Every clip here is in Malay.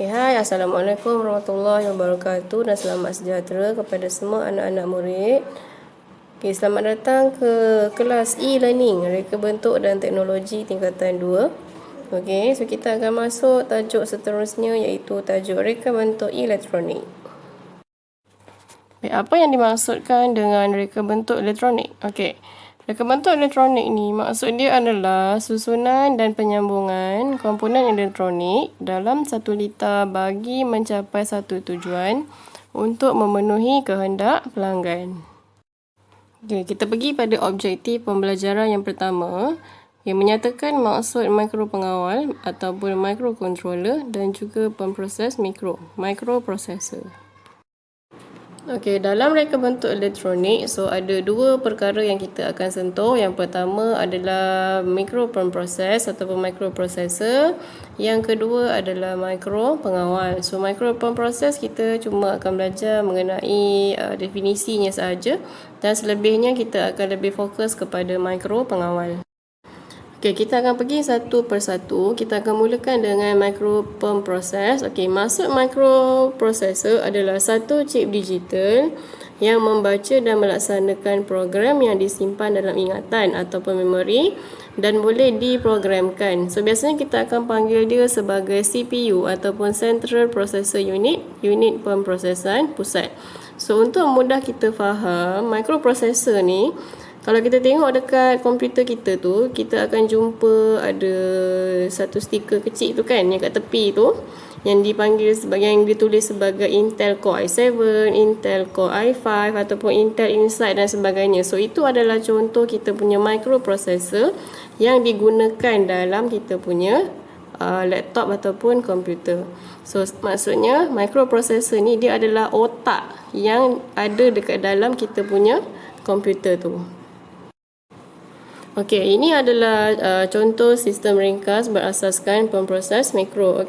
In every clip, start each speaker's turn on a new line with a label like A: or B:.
A: Hai, Assalamualaikum warahmatullahi wabarakatuh dan selamat sejahtera kepada semua anak-anak murid. Selamat datang ke kelas e-learning, reka bentuk dan teknologi tingkatan 2. So kita akan masuk tajuk seterusnya iaitu tajuk reka bentuk elektronik. Apa yang dimaksudkan dengan reka bentuk elektronik? Reka bentuk elektronik ni maksud dia adalah susunan dan penyambungan komponen elektronik dalam satu litar bagi mencapai satu tujuan untuk memenuhi kehendak pelanggan. Kita pergi pada objektif pembelajaran yang pertama yang menyatakan maksud mikropengawal ataupun microcontroller dan juga pemproses microprocessor. Dalam reka bentuk elektronik, ada dua perkara yang kita akan sentuh. Yang pertama adalah microprocess ataupun microprocessor. Yang kedua adalah mikropengawal. Microprocess kita cuma akan belajar mengenai definisinya sahaja dan selebihnya kita akan lebih fokus kepada mikropengawal. Kita akan pergi satu persatu. Kita akan mulakan dengan microprocess. Maksud microprocessor adalah satu chip digital yang membaca dan melaksanakan program yang disimpan dalam ingatan ataupun memori dan boleh diprogramkan. Biasanya kita akan panggil dia sebagai CPU ataupun Central Processor Unit, unit pemprosesan pusat. Untuk mudah kita faham, microprocessor ni kalau kita tengok dekat komputer kita tu, kita akan jumpa ada satu stiker kecil tu kan, yang kat tepi tu, yang dipanggil sebagai, yang ditulis sebagai Intel Core i7, Intel Core i5 ataupun Intel Inside dan sebagainya. Itu adalah contoh kita punya microprocessor yang digunakan dalam kita punya laptop ataupun komputer. Maksudnya microprocessor ni dia adalah otak yang ada dekat dalam kita punya komputer tu. Ini adalah contoh sistem ringkas berasaskan pemproses mikro.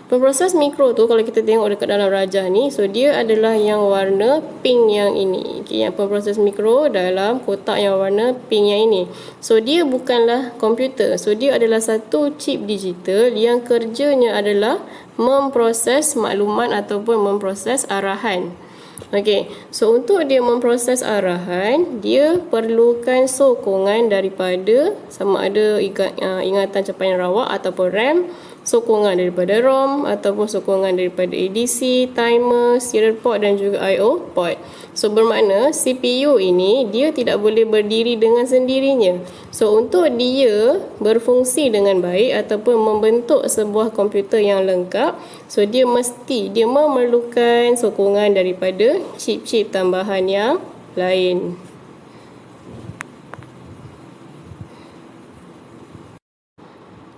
A: Pemproses mikro tu kalau kita tengok dekat dalam rajah ni, dia adalah yang warna pink yang ini. Yang pemproses mikro dalam kotak yang warna pink yang ini. Dia bukanlah komputer. Dia adalah satu chip digital yang kerjanya adalah memproses maklumat ataupun memproses arahan. Untuk dia memproses arahan, dia perlukan sokongan daripada sama ada ingatan capaian rawak ataupun RAM, sokongan daripada ROM ataupun sokongan daripada ADC, timer, serial port dan juga I/O port. Bermakna CPU ini dia tidak boleh berdiri dengan sendirinya. Untuk dia berfungsi dengan baik ataupun membentuk sebuah komputer yang lengkap, dia memerlukan sokongan daripada chip-chip tambahan yang lain.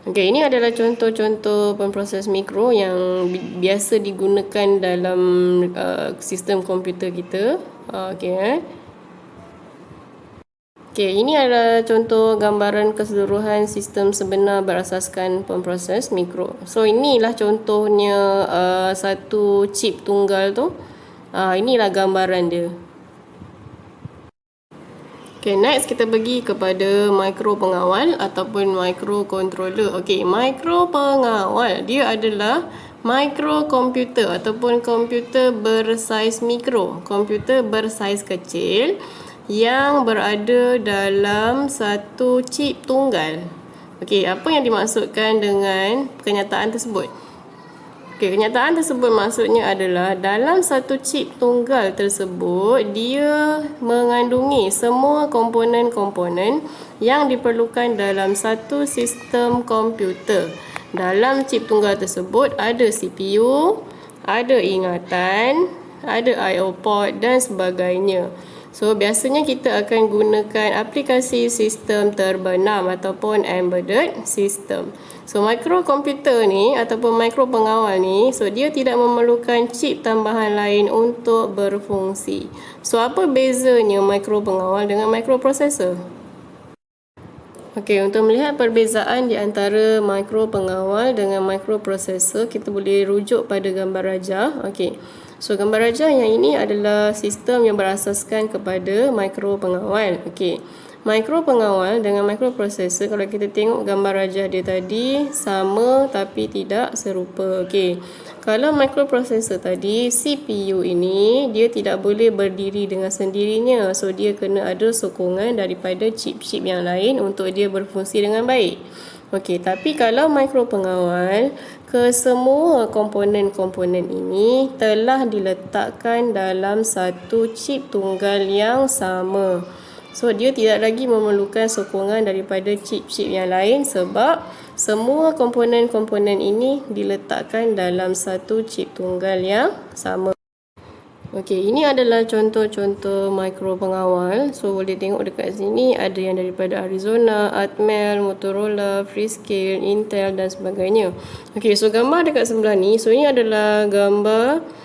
A: Ini adalah contoh-contoh pemproses mikro yang biasa digunakan dalam sistem komputer kita. Ini adalah contoh gambaran keseluruhan sistem sebenar berasaskan pemproses mikro. Inilah contohnya satu chip tunggal tu. Inilah gambaran dia. Next kita pergi kepada mikropengawal ataupun microcontroller. Mikropengawal dia adalah microkomputer ataupun komputer bersaiz mikro, komputer bersaiz kecil yang berada dalam satu chip tunggal. Apa yang dimaksudkan dengan kenyataan tersebut? Kenyataan tersebut maksudnya adalah dalam satu chip tunggal tersebut dia mengandungi semua komponen-komponen yang diperlukan dalam satu sistem komputer. Dalam chip tunggal tersebut ada CPU, ada ingatan, ada I/O port dan sebagainya. Biasanya kita akan gunakan aplikasi sistem terbenam ataupun embedded system. Mikrokomputer ni ataupun mikropengawal ni, dia tidak memerlukan chip tambahan lain untuk berfungsi. Apa bezanya mikropengawal dengan microprocessor? Untuk melihat perbezaan di antara mikropengawal dengan microprocessor, kita boleh rujuk pada gambar rajah. Gambar rajah yang ini adalah sistem yang berasaskan kepada mikropengawal. Micropengawal dengan microprocessor, kalau kita tengok gambar rajah dia tadi, sama tapi tidak serupa. Okey. Kalau microprocessor tadi, CPU ini dia tidak boleh berdiri dengan sendirinya. So dia kena ada sokongan daripada chip-chip yang lain untuk dia berfungsi dengan baik. Okey, tapi kalau micropengawal, kesemua komponen-komponen ini telah diletakkan dalam satu chip tunggal yang sama. So dia tidak lagi memerlukan sokongan daripada chip-chip yang lain sebab semua komponen-komponen ini diletakkan dalam satu chip tunggal yang sama. Okey, ini adalah contoh-contoh micropengawal. So boleh tengok dekat sini ada yang daripada Arizona, Atmel, Motorola, Freescale, Intel dan sebagainya. Okey, so gambar dekat sebelah ni, so ini adalah gambar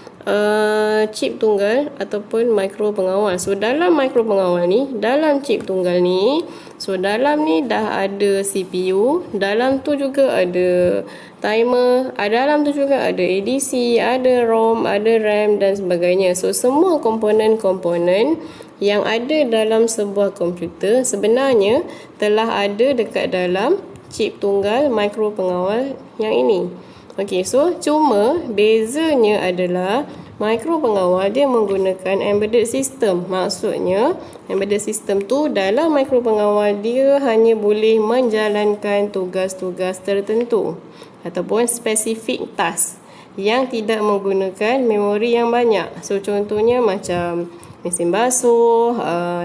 A: chip tunggal ataupun micropengawal. So dalam micropengawal ni, dalam chip tunggal ni, so dalam ni dah ada CPU, dalam tu juga ada timer, dalam tu juga ada ADC, ada ROM, ada RAM dan sebagainya. So semua komponen-komponen yang ada dalam sebuah komputer sebenarnya telah ada dekat dalam chip tunggal micropengawal yang ini. Okey, so cuma bezanya adalah micropengawal dia menggunakan embedded system. Maksudnya embedded system tu dalam micropengawal dia hanya boleh menjalankan tugas-tugas tertentu ataupun specific task yang tidak menggunakan memori yang banyak. So contohnya macam mesin basuh,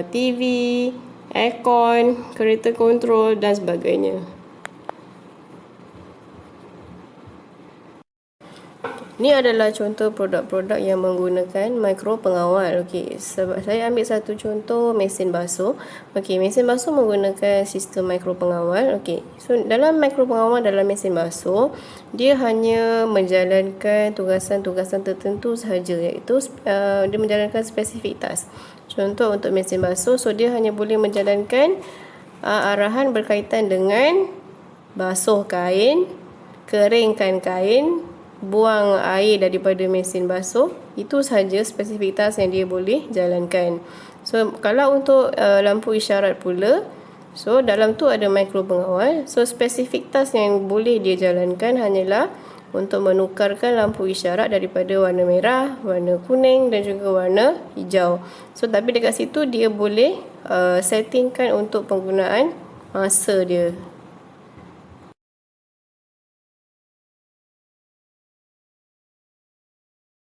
A: TV, aircon, kereta kontrol dan sebagainya. Ini adalah contoh produk-produk yang menggunakan micropengawal. Okey, sebab saya ambil satu contoh mesin basuh. Okey, mesin basuh menggunakan sistem micropengawal. Okey, so dalam micropengawal dalam mesin basuh, dia hanya menjalankan tugasan-tugasan tertentu sahaja, iaitu dia menjalankan spesifik task. Contoh untuk mesin basuh, so dia hanya boleh menjalankan arahan berkaitan dengan basuh kain, keringkan kain, buang air daripada mesin basuh. Itu sahaja spesifik task yang dia boleh jalankan. So kalau untuk lampu isyarat pula, so dalam tu ada micropengawal. So spesifik task yang boleh dia jalankan hanyalah untuk menukarkan lampu isyarat daripada warna merah, warna kuning dan juga warna hijau. So tapi dekat situ dia boleh settingkan untuk penggunaan masa dia.